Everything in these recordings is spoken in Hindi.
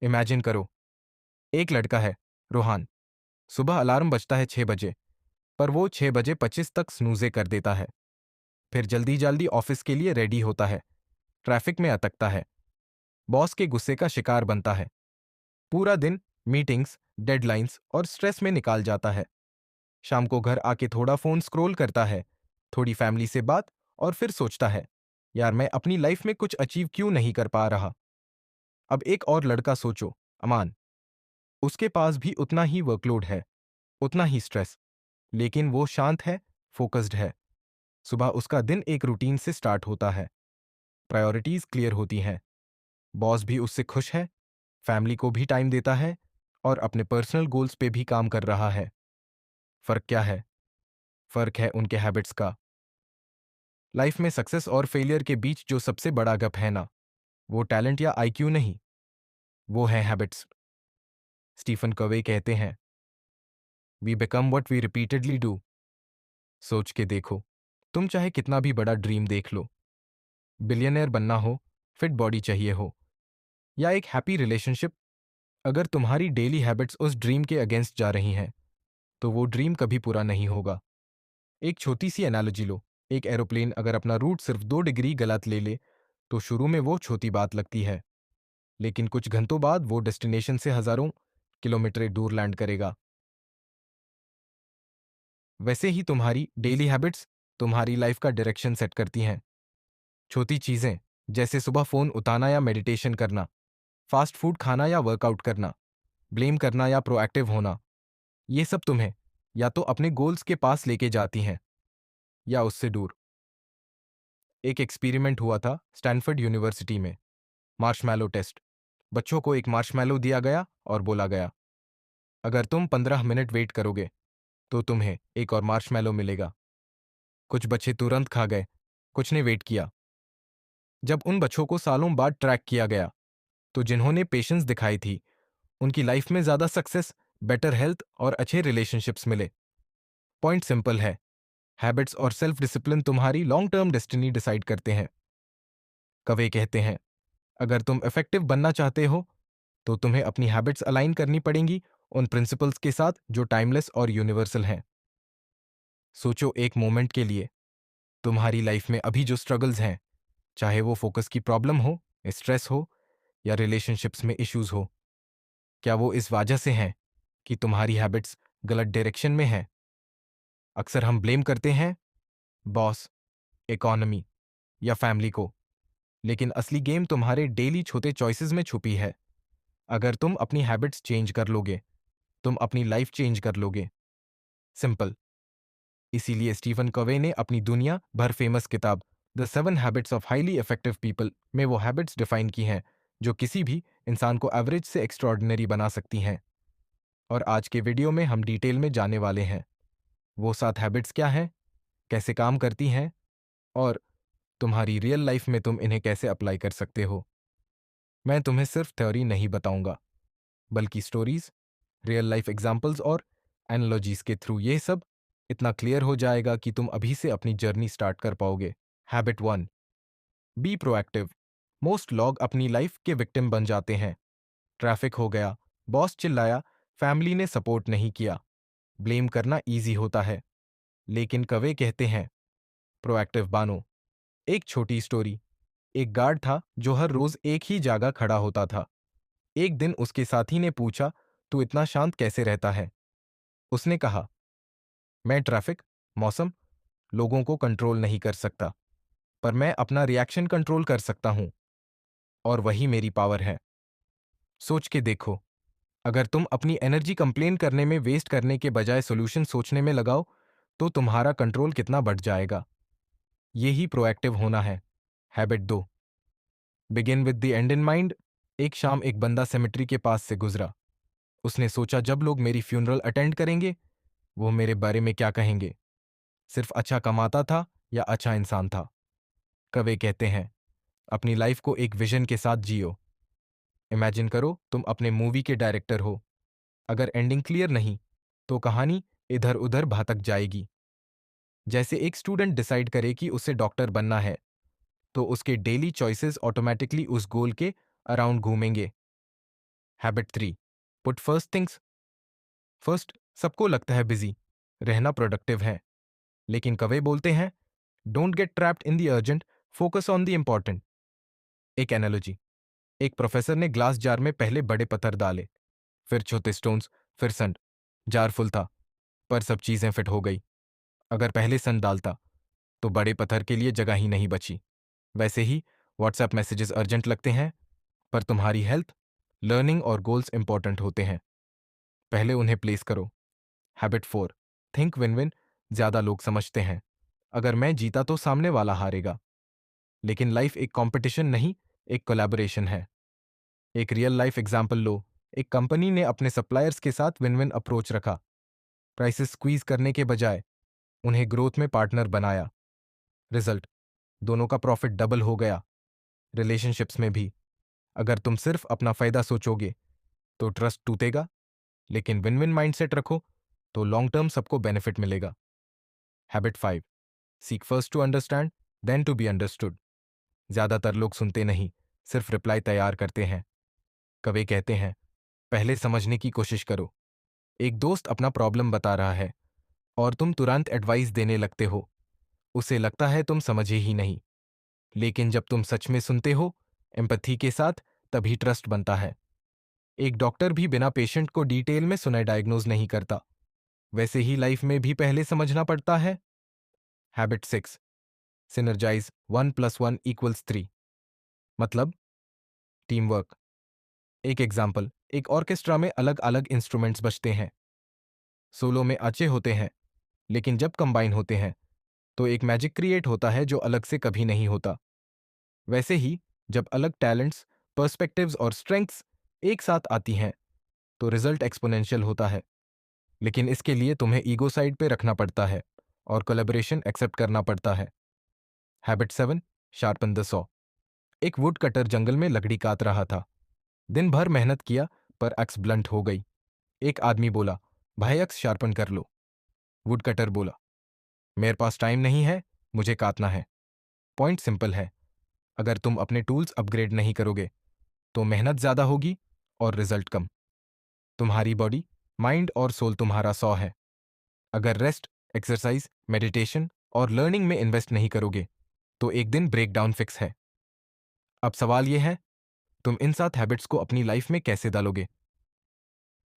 इमेजिन करो, एक लड़का है, रोहान। सुबह अलार्म बजता है 6 बजे, पर वो 6 बजे 25 तक स्नूज़े कर देता है। फिर जल्दी जल्दी ऑफिस के लिए रेडी होता है, ट्रैफिक में अटकता है, बॉस के गुस्से का शिकार बनता है। पूरा दिन मीटिंग्स, डेडलाइंस और स्ट्रेस में निकाल जाता है। शाम को घर आके थोड़ा फोन स्क्रॉल करता है, थोड़ी फैमिली से बात, और फिर सोचता है, यार मैं अपनी लाइफ में कुछ अचीव क्यों नहीं कर पा रहा। अब एक और लड़का सोचो, अमान। उसके पास भी उतना ही वर्कलोड है, उतना ही स्ट्रेस, लेकिन वो शांत है, फोकस्ड है। सुबह उसका दिन एक रूटीन से स्टार्ट होता है, प्रायोरिटीज क्लियर होती हैं, बॉस भी उससे खुश है, फैमिली को भी टाइम देता है और अपने पर्सनल गोल्स पे भी काम कर रहा है। फर्क क्या है? फर्क है उनके हैबिट्स का। लाइफ में सक्सेस और फेलियर के बीच जो सबसे बड़ा गप है ना, वो टैलेंट या आईक्यू नहीं, वो है हैबिट्स। स्टीफन कवे कहते हैं, we become what we repeatedly do. सोच के देखो, तुम चाहे कितना भी बड़ा ड्रीम देख लो, बिलियनर बनना हो, फिट बॉडी चाहिए हो, या एक हैप्पी रिलेशनशिप, अगर तुम्हारी डेली हैबिट्स उस ड्रीम के अगेंस्ट जा रही हैं, तो वो ड्रीम कभी पूरा नहीं होगा। एक छोटी सी एनालॉजी लो, एक एरोप्लेन अगर अपना रूट सिर्फ 2 डिग्री गलत ले ले, तो शुरू में वो छोटी बात लगती है, लेकिन कुछ घंटों बाद वो डेस्टिनेशन से हजारों किलोमीटर दूर लैंड करेगा। वैसे ही तुम्हारी डेली हैबिट्स तुम्हारी लाइफ का डायरेक्शन सेट करती हैं। छोटी चीजें, जैसे सुबह फोन उठाना या मेडिटेशन करना, फास्ट फूड खाना या वर्कआउट करना, ब्लेम करना या प्रोएक्टिव होना, ये सब तुम्हें या तो अपने गोल्स के पास लेके जाती हैं या उससे दूर। एक एक्सपेरिमेंट हुआ था स्टैनफोर्ड यूनिवर्सिटी में, मार्शमैलो टेस्ट। बच्चों को एक मार्शमैलो दिया गया और बोला गया, अगर तुम 15 मिनट वेट करोगे तो तुम्हें एक और मार्शमैलो मिलेगा। कुछ बच्चे तुरंत खा गए, कुछ ने वेट किया। जब उन बच्चों को सालों बाद ट्रैक किया गया, तो जिन्होंने पेशेंस दिखाई थी, उनकी लाइफ में ज्यादा सक्सेस, बेटर हेल्थ और अच्छे रिलेशनशिप्स मिले। पॉइंट सिंपल है, हैबिट्स और सेल्फ डिसिप्लिन तुम्हारी लॉन्ग टर्म डेस्टिनी डिसाइड करते हैं। कवे कहते हैं, अगर तुम इफेक्टिव बनना चाहते हो, तो तुम्हें अपनी हैबिट्स अलाइन करनी पड़ेंगी उन प्रिंसिपल्स के साथ जो टाइमलेस और यूनिवर्सल हैं। सोचो एक मोमेंट के लिए, तुम्हारी लाइफ में अभी जो स्ट्रगल्स हैं, चाहे वो फोकस की प्रॉब्लम हो, स्ट्रेस हो या रिलेशनशिप्स में इश्यूज हो, क्या वो इस वजह से हैं कि तुम्हारी हैबिट्स गलत डायरेक्शन में हैं? अक्सर हम ब्लेम करते हैं बॉस, इकोनॉमी या फैमिली को, लेकिन असली गेम तुम्हारे डेली छोटे चॉइसेस में छुपी है। अगर तुम अपनी हैबिट्स चेंज कर लोगे, तुम अपनी लाइफ चेंज कर लोगे। सिंपल। इसीलिए स्टीफन कवे ने अपनी दुनिया भर फेमस किताब the 7 habits of highly effective people में वो हैबिट्स डिफाइन की हैं जो किसी भी इंसान को एवरेज से एक्स्ट्रॉर्डिनरी बना सकती हैं। और आज के वीडियो में हम डिटेल में जाने वाले हैं, वो 7 हैबिट्स क्या हैं, कैसे काम करती हैं, और तुम्हारी रियल लाइफ में तुम इन्हें कैसे अप्लाई कर सकते हो। मैं तुम्हें सिर्फ थ्योरी नहीं बताऊंगा, बल्कि स्टोरीज, रियल लाइफ एग्जाम्पल्स और एनालॉजीज के थ्रू ये सब इतना क्लियर हो जाएगा कि तुम अभी से अपनी जर्नी स्टार्ट कर पाओगे। Habit 1, be proactive. मोस्ट लोग अपनी लाइफ के विक्टिम बन जाते हैं। ट्रैफिक हो गया, बॉस चिल्लाया, फैमिली ने सपोर्ट नहीं किया, ब्लेम करना ईजी होता है। लेकिन कवे कहते हैं, प्रोएक्टिव बनो। एक छोटी स्टोरी। एक गार्ड था जो हर रोज एक ही जगह खड़ा होता था। एक दिन उसके साथी ने पूछा, तू इतना शांत कैसे रहता है? उसने कहा, मैं ट्रैफिक, मौसम, लोगों को कंट्रोल नहीं कर सकता, पर मैं अपना रिएक्शन कंट्रोल कर सकता हूं, और वही मेरी पावर है। सोच के देखो, अगर तुम अपनी एनर्जी कंप्लेन करने में वेस्ट करने के बजाय सॉल्यूशन सोचने में लगाओ, तो तुम्हारा कंट्रोल कितना बढ़ जाएगा। यही प्रोएक्टिव होना है। Habit 2, begin with the end in mind. एक शाम एक बंदा सेमेट्री के पास से गुजरा। उसने सोचा, जब लोग मेरी फ्यूनरल अटेंड करेंगे, वो मेरे बारे में क्या कहेंगे? सिर्फ अच्छा कमाता था या अच्छा इंसान था? कवे कहते हैं, अपनी लाइफ को एक विजन के साथ जियो। इमेजिन करो तुम अपने मूवी के डायरेक्टर हो। अगर एंडिंग क्लियर नहीं, तो कहानी इधर उधर भटक जाएगी। जैसे एक स्टूडेंट डिसाइड करे कि उसे डॉक्टर बनना है, तो उसके डेली चॉइसेस ऑटोमेटिकली उस गोल के अराउंड घूमेंगे। Habit 3, put first things first. सबको लगता है बिजी रहना प्रोडक्टिव है, लेकिन कवे बोलते हैं don't get trapped in the urgent, focus on the important. एक एनालॉजी, एक प्रोफेसर ने ग्लास जार में पहले बड़े पत्थर डाले, फिर छोटे स्टोन्स, फिर सैंड। जार फुल था, पर सब चीजें फिट हो गई। अगर पहले सैंड डालता तो बड़े पत्थर के लिए जगह ही नहीं बची। वैसे ही व्हाट्सएप मैसेजेस अर्जेंट लगते हैं, पर तुम्हारी हेल्थ, लर्निंग और गोल्स इंपॉर्टेंट होते हैं। पहले उन्हें प्लेस करो। Habit 4, think win win. ज्यादा लोग समझते हैं अगर मैं जीता तो सामने वाला हारेगा, लेकिन लाइफ एक कंपटीशन नहीं, एक कोलैबोरेशन है। एक रियल लाइफ एग्जाम्पल लो। एक कंपनी ने अपने सप्लायर्स के साथ विन विन अप्रोच रखा। प्राइसेस स्क्वीज करने के बजाय उन्हें ग्रोथ में पार्टनर बनाया। रिजल्ट, दोनों का प्रॉफिट डबल हो गया। रिलेशनशिप्स में भी अगर तुम सिर्फ अपना फायदा सोचोगे तो ट्रस्ट टूटेगा, लेकिन विन विन माइंडसेट रखो तो लॉन्ग टर्म सबको बेनिफिट मिलेगा। Habit 5, seek first to understand then to be understood. ज्यादातर लोग सुनते नहीं, सिर्फ रिप्लाई तैयार करते हैं। कवे कहते हैं पहले समझने की कोशिश करो। एक दोस्त अपना प्रॉब्लम बता रहा है और तुम तुरंत एडवाइस देने लगते हो। उसे लगता है तुम समझे ही नहीं, लेकिन जब तुम सच में सुनते हो एम्पैथी के साथ, तभी ट्रस्ट बनता है। एक डॉक्टर भी बिना पेशेंट को डिटेल में सुने डायग्नोज नहीं करता। वैसे ही लाइफ में भी पहले समझना पड़ता है। Habit 6, synergise 1+1=3। मतलब टीम वर्क। एक एग्जाम्पल, एक ऑर्केस्ट्रा में अलग अलग इंस्ट्रूमेंट्स बजते हैं। सोलो में अच्छे होते हैं, लेकिन जब कंबाइन होते हैं तो एक मैजिक क्रिएट होता है जो अलग से कभी नहीं होता। वैसे ही जब अलग टैलेंट्स, पर्सपेक्टिव्स और स्ट्रेंथ्स एक साथ आती हैं तो रिजल्ट एक्सपोनेंशियल होता है। लेकिन इसके लिए तुम्हें ईगो साइड पे रखना पड़ता है और कोलैबोरेशन एक्सेप्ट करना पड़ता है। Habit 7, sharpen the saw. एक वुड कटर जंगल में लकड़ी काट रहा था। दिन भर मेहनत किया, पर एक्स ब्लंट हो गई। एक आदमी बोला, भाई एक्स शार्पन कर लो। वुड कटर बोला, मेरे पास टाइम नहीं है, मुझे काटना है। पॉइंट सिंपल है, अगर तुम अपने टूल्स अपग्रेड नहीं करोगे तो मेहनत ज्यादा होगी और रिजल्ट कम। तुम्हारी बॉडी, माइंड और सोल तुम्हारा सॉ है। अगर रेस्ट, एक्सरसाइज, मेडिटेशन और लर्निंग में इन्वेस्ट नहीं करोगे तो एक दिन ब्रेकडाउन फिक्स है। अब सवाल यह है, तुम इन 7 हैबिट्स को अपनी लाइफ में कैसे डालोगे?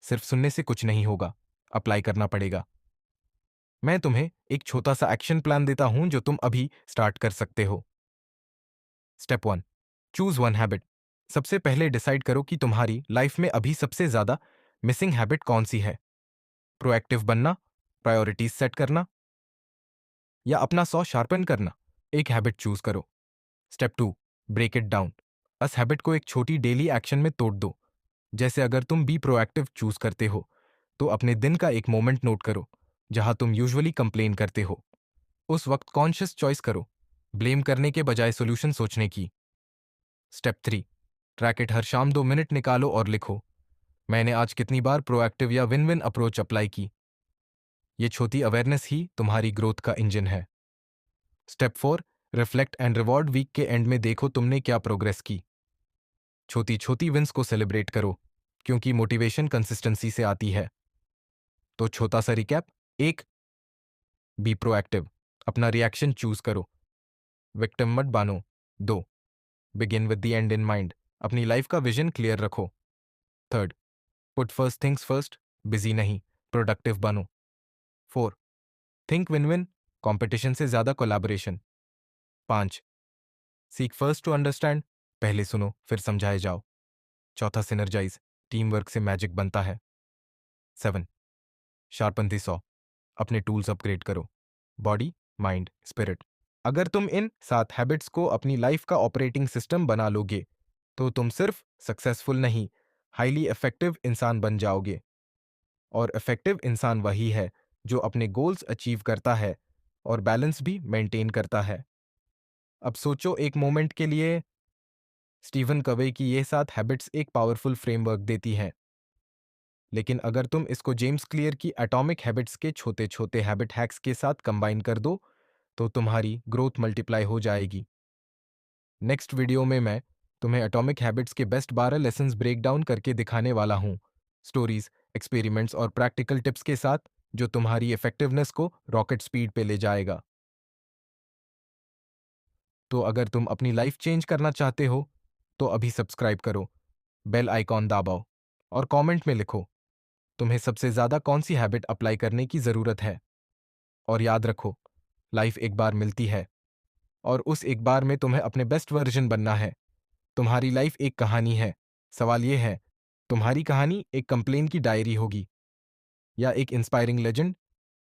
सिर्फ सुनने से कुछ नहीं होगा, अप्लाई करना पड़ेगा। मैं तुम्हें एक छोटा सा एक्शन प्लान देता हूं जो तुम अभी स्टार्ट कर सकते हो। Step 1, choose one habit. सबसे पहले डिसाइड करो कि तुम्हारी लाइफ में अभी सबसे ज्यादा मिसिंग हैबिट कौन सी है। प्रोएक्टिव बनना, प्रायोरिटीज सेट करना या अपना सॉ शार्पन करना। एक हैबिट चूज करो। Step 2, break it down. इस हैबिट को एक छोटी डेली एक्शन में तोड़ दो। जैसे अगर तुम बी प्रोएक्टिव चूज करते हो तो अपने दिन का एक मोमेंट नोट करो जहां तुम यूजुअली कंप्लेन करते हो। उस वक्त कॉन्शियस चॉइस करो, ब्लेम करने के बजाय सोल्यूशन सोचने की। Step 3, track it. हर शाम 2 मिनट निकालो और लिखो, मैंने आज कितनी बार प्रोएक्टिव या विन विन अप्रोच अप्लाई की। ये छोटी अवेयरनेस ही तुम्हारी ग्रोथ का इंजन है। Step 4, reflect and reward. Week के एंड में देखो तुमने क्या प्रोग्रेस की। छोटी छोटी विंस को सेलिब्रेट करो, क्योंकि मोटिवेशन कंसिस्टेंसी से आती है। तो छोटा सा रिकैप: 1, बी प्रोएक्टिव, अपना रिएक्शन चूज करो, विक्टिम मत बानो। 2, begin with the end in mind, अपनी लाइफ का विजन क्लियर रखो। 3, put first things first, busy नहीं, प्रोडक्टिव बनो। 4, थिंक विन विन, कॉम्पिटिशन से ज्यादा collaboration. 5, seek first to understand, पहले सुनो फिर समझाए जाओ। चौथा, सिनर्जाइज, टीम वर्क से मैजिक बनता है। 7, शार्पन द सॉ, अपने टूल्स अपग्रेड करो, बॉडी, माइंड, स्पिरिट। अगर तुम इन 7 हैबिट्स को अपनी लाइफ का ऑपरेटिंग सिस्टम बना लोगे तो तुम सिर्फ सक्सेसफुल नहीं, हाईली इफेक्टिव इंसान बन जाओगे। और इफेक्टिव इंसान वही है जो अपने गोल्स अचीव करता है और बैलेंस भी मेंटेन करता है। अब सोचो एक मोमेंट के लिए, स्टीवन कवे की ये 7 हैबिट्स एक पावरफुल फ्रेमवर्क देती हैं, लेकिन अगर तुम इसको जेम्स क्लियर की एटॉमिक हैबिट्स के छोटे छोटे हैबिट हैक्स के साथ कंबाइन कर दो तो तुम्हारी ग्रोथ मल्टीप्लाई हो जाएगी। नेक्स्ट वीडियो में मैं तुम्हें एटॉमिक हैबिट्स के बेस्ट 12 लेसन्स ब्रेक डाउन करके दिखाने वाला हूँ, स्टोरीज, एक्सपेरिमेंट्स और प्रैक्टिकल टिप्स के साथ, जो तुम्हारी इफेक्टिवनेस को रॉकेट स्पीड पे ले जाएगा। तो अगर तुम अपनी लाइफ चेंज करना चाहते हो, तो अभी सब्सक्राइब करो, बेल आइकॉन दबाओ और कमेंट में लिखो तुम्हें सबसे ज़्यादा कौन सी हैबिट अप्लाई करने की ज़रूरत है। और याद रखो, लाइफ एक बार मिलती है और उस एक बार में तुम्हें अपने बेस्ट वर्जन बनना है। तुम्हारी लाइफ एक कहानी है। सवाल यह है, तुम्हारी कहानी एक कंप्लेन की डायरी होगी या एक इंस्पायरिंग लेजेंड